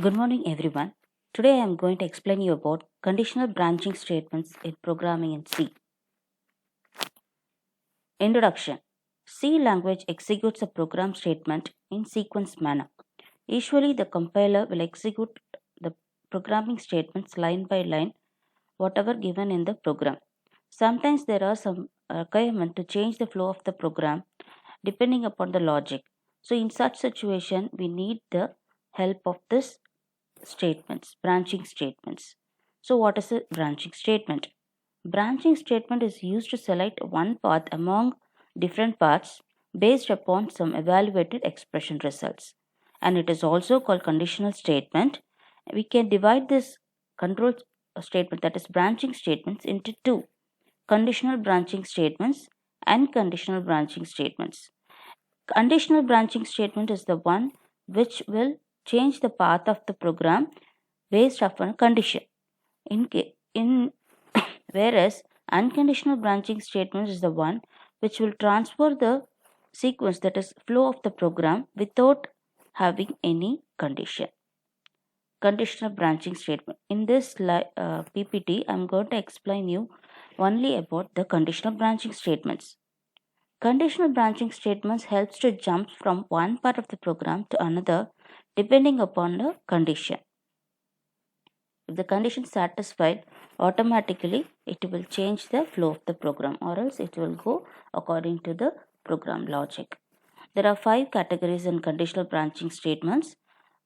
Good morning, everyone. Today I am going to explain you about conditional branching statements in programming in C. Introduction. C language executes a program statement in sequence manner. Usually, the compiler will execute the programming statements line by line, whatever given in the program. Sometimes there are some requirement to change the flow of the program depending upon the logic. So, in such situation, we need the help of this branching statements. So, what is a branching statement? Branching statement is used to select one path among different paths based upon some evaluated expression results. And it is also called conditional statement. We can divide this control statement, that is branching statements, into two: conditional branching statements and conditional branching statements. Conditional branching statement is the one which will change the path of the program based upon a condition. In whereas unconditional branching statement is the one which will transfer the sequence, that is flow of the program, without having any condition. Conditional branching statement. In this PPT, I am going to explain you only about the conditional branching statements. Conditional branching statements helps to jump from one part of the program to another depending upon the condition. If the condition is satisfied, automatically it will change the flow of the program, or else it will go according to the program logic. There are 5 categories in conditional branching statements.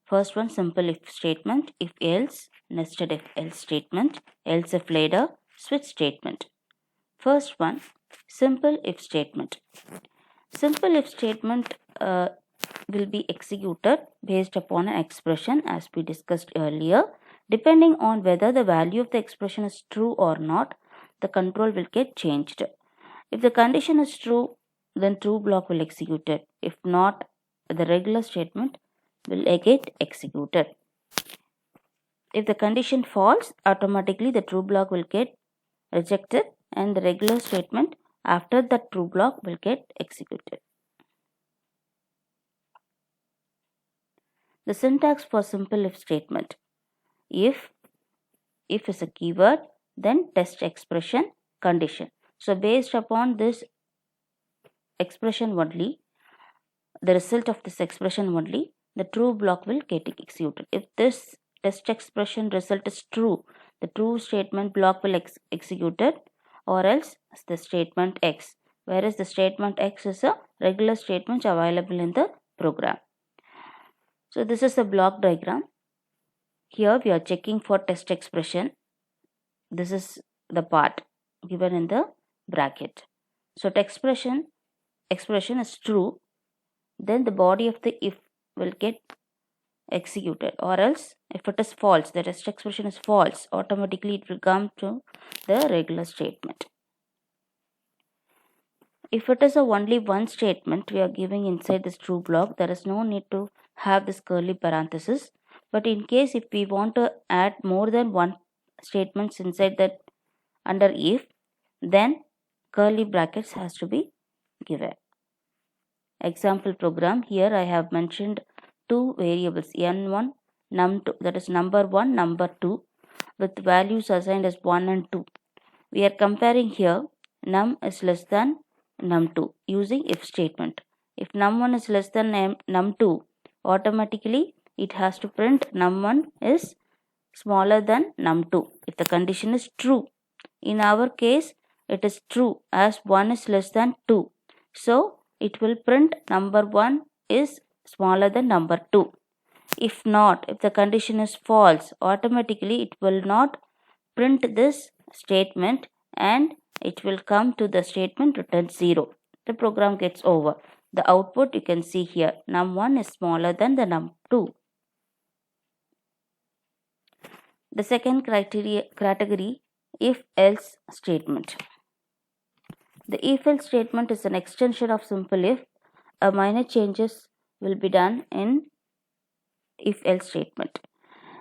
First one, simple if statement, if else, nested if else statement, else if later, switch statement. First one, simple if statement. Simple if statement will be executed based upon an expression, as we discussed earlier. Depending on whether the value of the expression is true or not, the control will get changed. If the condition is true, then true block will execute it. If not, the regular statement will get executed. If the condition false, automatically the true block will get rejected and the regular statement after that true block will get executed. The syntax for simple if statement. If is a keyword, then test expression, condition. So based upon this expression only, the result of this expression only, the true block will get executed. If this test expression result is true, the true statement block will executed, or else the statement X, whereas the statement X is a regular statement available in the program. So this is a block diagram. Here we are checking for test expression. This is the part given in the bracket. So expression is true, then the body of the if will get executed, or else if it is false, the test expression is false, automatically it will come to the regular statement. If it is only one statement we are giving inside this true block, there is no need to have this curly parenthesis. But in case if we want to add more than one statements inside that under if, then curly brackets has to be given. Example program. Here I have mentioned two variables n1, num2, that is number 1, number 2, with values assigned as 1 and 2. We are comparing here num is less than num2 using if statement. If num1 is less than num2, automatically it has to print num1 is smaller than num2 if the condition is true. In our case, it is true as 1 is less than 2. So, it will print number 1 is smaller than number 2. If not, if the condition is false, automatically it will not print this statement and it will come to the statement return 0. The program gets over. The output you can see here, num1 is smaller than the num2. The second category, if else statement. The if else statement is an extension of simple if. A minor changes will be done in if else statement.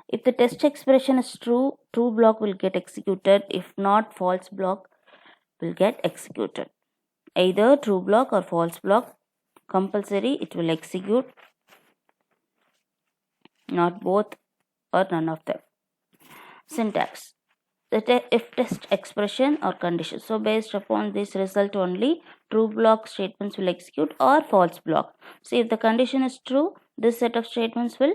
If the test expression is true, true block will get executed. If not, false block will get executed. Either true block or false block, compulsory it will execute. Not both or none of them. Syntax. The if test expression or condition. So based upon this result only, true block statements will execute or false block. So if the condition is true, this set of statements will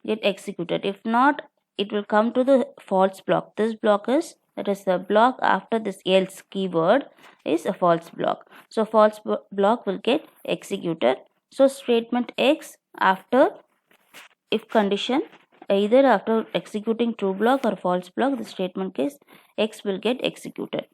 get executed. If not, it will come to the false block. This block is, that is the block after this else keyword, is a false block. So false block will get executed. So statement X after if condition, either after executing true block or false block, the statement case X will get executed.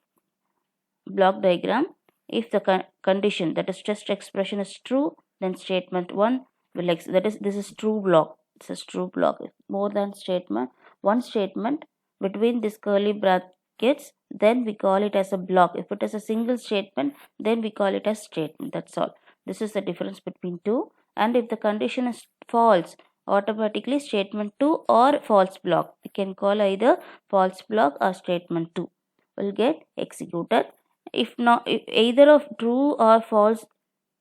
Block diagram. If the condition, that is test expression, is true, then statement 1 will this is true block. This is true block. More than statement, one statement between this curly brackets, then we call it as a block. If it is a single statement, then we call it as statement. That's all. This is the difference between two. And if the condition is false, automatically statement 2 or false block, we can call either false block or statement 2 will get executed. If not, if either of true or false,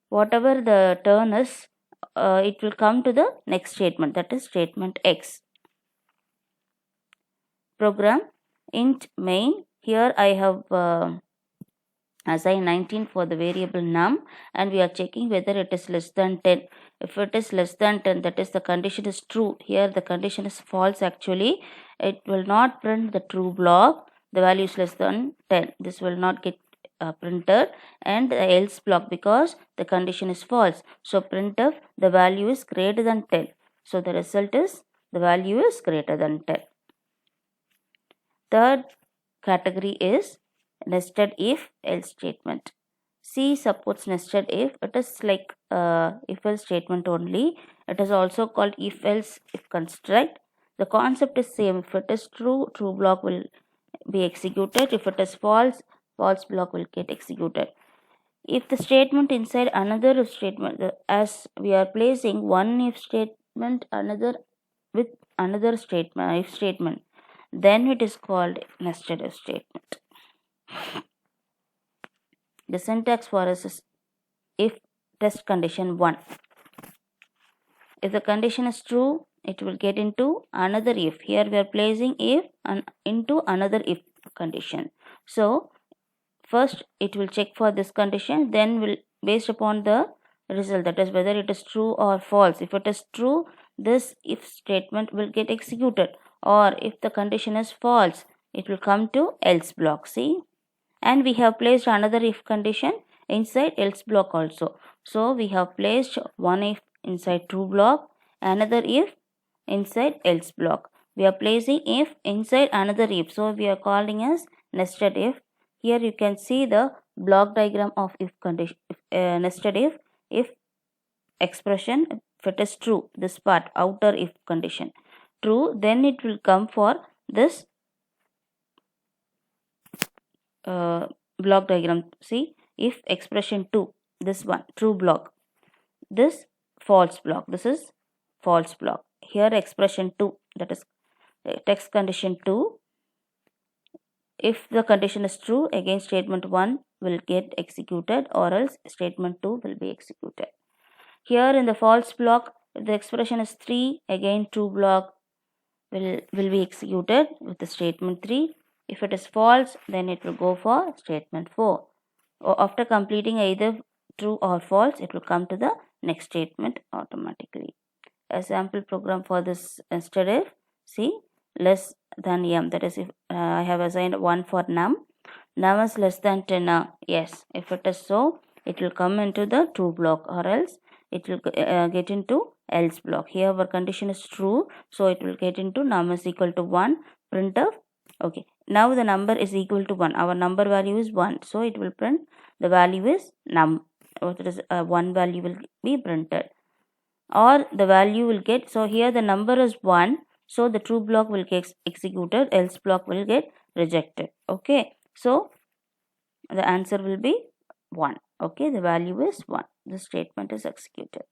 whatever the turn is, it will come to the next statement, that is statement X. Program int main. Here I have assign 19 for the variable num, and we are checking whether it is less than 10. If it is less than 10, that is the condition is true. Here the condition is false actually. It will not print the true block. The value is less than 10. This will not get printed, and the else block, because the condition is false. So printf, the value is greater than 10. So the result is the value is greater than 10. Third category is nested if else statement. C supports nested if. It is like if else statement only. It is also called if else if construct. The concept is same. If it is true, true block will be executed. If it is false, false block will get executed. If the statement inside another if statement, as we are placing one if statement another with another statement, if statement, then it is called nested if statement. The syntax for us is if test condition 1. If the condition is true, it will get into another if. Here we are placing if into another if condition. So first it will check for this condition, then will based upon the result, that is whether it is true or false. If it is true, this if statement will get executed, or if the condition is false, it will come to else block. See, and we have placed another if condition inside else block also. So we have placed one if inside true block, another if inside else block. We are placing if inside another if, so we are calling as nested if. Here you can see the block diagram of if condition, nested if expression. If it is true, this part outer if condition true, then it will come for this block diagram. See, if expression 2, this one true block, this false block, this is false block. Here expression 2, that is text condition 2. If the condition is true, again statement 1 will get executed, or else statement 2 will be executed. Here in the false block, if the expression is 3, again true block will be executed with the statement 3. If it is false, then it will go for statement 4. Or after completing either true or false, it will come to the next statement automatically. A sample program for this nested if. See, less than m, that is if I have assigned 1 for num. Num is less than 10. Yes, if it is so, it will come into the true block, or else it will get into else block. Here our condition is true, so it will get into num is equal to 1. Printf. Okay, now the number is equal to 1. Our number value is 1, so it will print the value is num. What is 1 value will be printed, or the value will get. So here the number is 1, so the true block will get executed, else block will get rejected. Okay, so the answer will be 1. Okay, the value is 1. The statement is executed.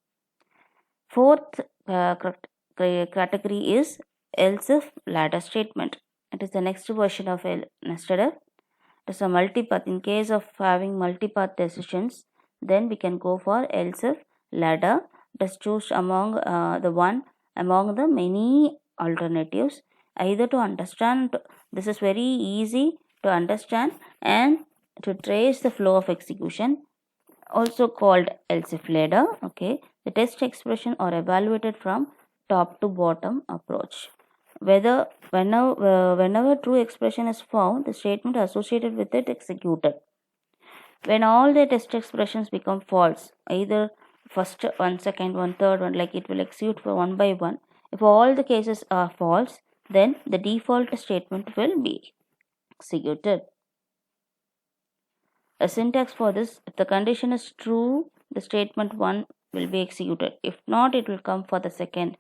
Fourth category is else if ladder statement. It is the next version of nested if. It is a multipath. In case of having multipath decisions, then we can go for else if ladder. Just choose among the one among the many alternatives. Either to understand, this is very easy to understand and to trace the flow of execution, also called else if ladder. Okay, the test expression are evaluated from top to bottom approach. Whenever true expression is found, the statement associated with it executed. When all the test expressions become false, either first one, second one, third one, like it will execute for one by one. If all the cases are false, then the default statement will be executed. A syntax for this: if the condition is true, the statement 1 will be executed. If not, it will come for the second.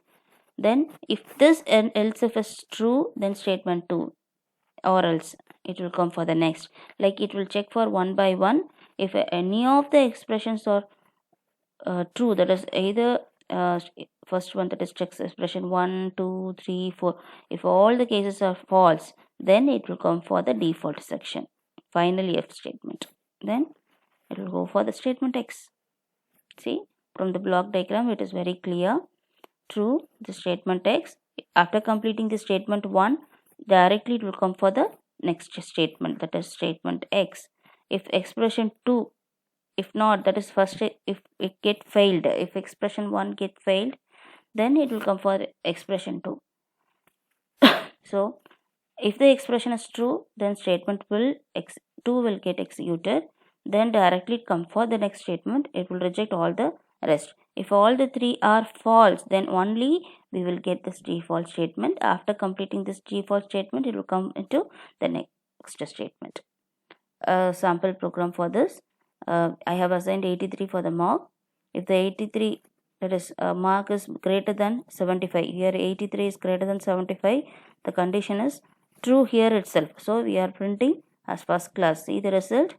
Then if this and else if is true, then statement 2, or else it will come for the next. Like it will check for one by one. If any of the expressions are true, that is either first one, that is checks expression 1, 2, 3, 4. If all the cases are false, then it will come for the default section. Finally, if statement. Then it will go for the statement X. See, from the block diagram, it is very clear. True, the statement X. After completing the statement 1, directly it will come for the next statement, that is statement X. If expression 2, if not, that is first, if it get failed, if expression 1 get failed, then it will come for expression 2. So, if the expression is true, then statement 2 will get executed. Then directly come for the next statement. It will reject all the rest. If all the 3 are false, then only we will get this default statement. After completing this default statement, it will come into the next statement. A sample program for this. I have assigned 83 for the mark. If the 83, that is mark, is greater than 75, here 83 is greater than 75, the condition is true here itself. So we are printing as first class. See the result.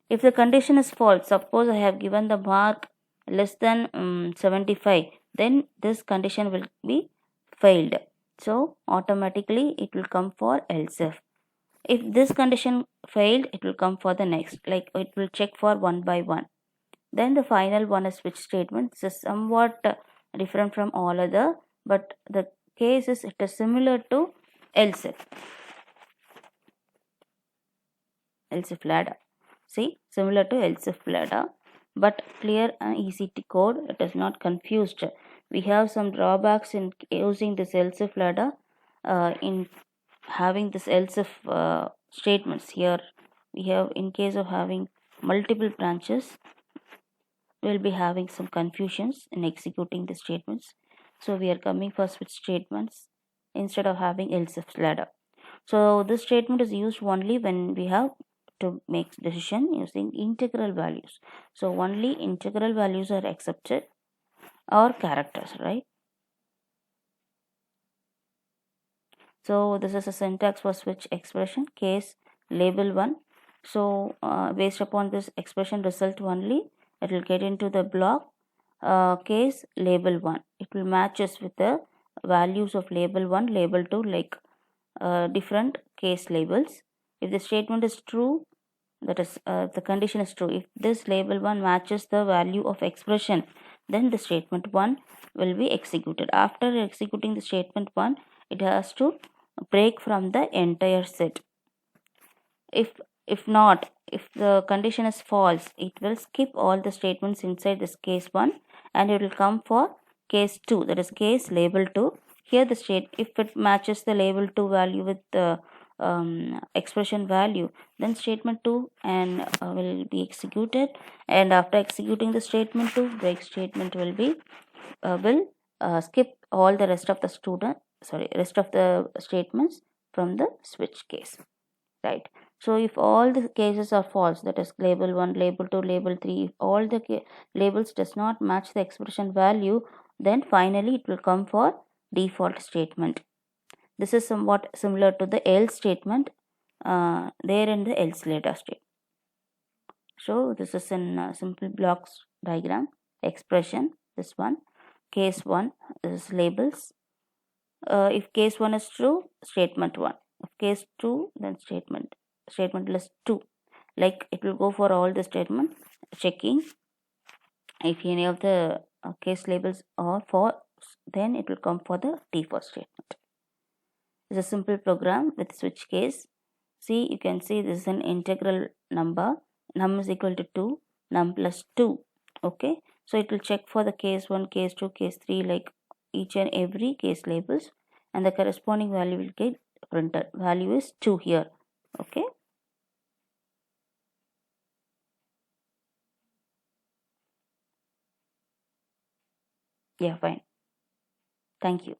If the condition is false, suppose I have given the mark less than 75, then this condition will be failed. So automatically it will come for else if. If this condition failed, it will come for the next. Like it will check for one by one. Then the final one is switch statement. This is somewhat different from all other, but the case is, it is similar to else if. Else if ladder. See, similar to else if ladder, but clear and easy to code. It is not confused. We have some drawbacks in using this else if ladder. In having this else if statements here, we have, in case of having multiple branches, we'll be having some confusions in executing the statements. So we are coming for switch statements instead of having else if ladder. So this statement is used only when we have to make decision using integral values. So only integral values are accepted, or characters, right? So this is a syntax for switch expression. Case label 1. So based upon this expression result only, it will get into the block case label 1. It will matches with the values of label 1, label 2, like different case labels. If the statement is true, that is the condition is true. If this label 1 matches the value of expression, then the statement 1 will be executed. After executing the statement 1, it has to break from the entire set. If not, if the condition is false, it will skip all the statements inside this case 1 and it will come for case 2, that is case label 2. Here the state, if it matches the label 2 value with the expression value, then statement 2 and will be executed, and after executing the statement 2, break statement will be skip all the rest of the rest of the statements from the switch case, right? So if all the cases are false, that is label 1, label 2, label 3, if all the labels does not match the expression value, then finally it will come for default statement. This is somewhat similar to the else statement there in the else later state. So this is in simple blocks diagram expression. This one, case 1 is labels. If case 1 is true, statement 1. If case 2, then statement list 2. Like it will go for all the statement, checking if any of the case labels are false. Then it will come for the default statement. It's a simple program with switch case. See, you can see this is an integral number. Num is equal to 2, num plus 2. Okay, so it will check for the case 1, case 2, case 3, like each and every case labels, and the corresponding value will get printed. Value is 2 here. Okay. Yeah, fine. Thank you.